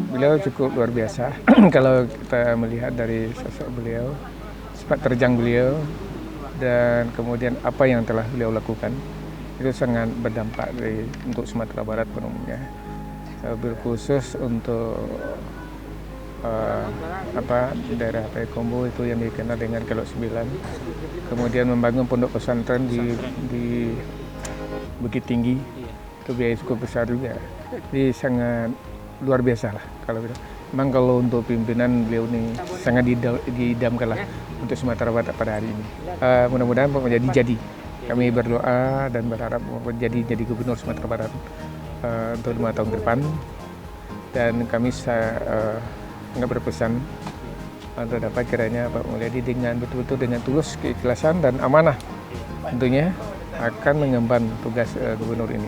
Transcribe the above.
beliau cukup luar biasa. Kalau kita melihat dari sosok beliau, sepak terjang beliau, dan kemudian apa yang telah beliau lakukan, itu sangat berdampak untuk Sumatera Barat pada umumnya. Berkhusus untuk daerah Payakumbuh itu yang dikenal dengan Kelok 9, kemudian membangun pondok pesantren di Bukit Tinggi, itu biaya cukup besar juga. Jadi sangat luar biasa lah kalau gitu. Memang kalau untuk pimpinan beliau ini sangat diidamkan lah untuk Sumatera Barat pada hari ini. Mudah-mudahan jadi. Kami berdoa dan berharap jadi gubernur Sumatera Barat untuk 5 tahun ke depan. Dan kami sangat berpesan untuk dapat kiranya Pak Mulyadi dengan betul-betul dengan tulus, keikhlasan dan amanah tentunya akan mengemban tugas gubernur ini.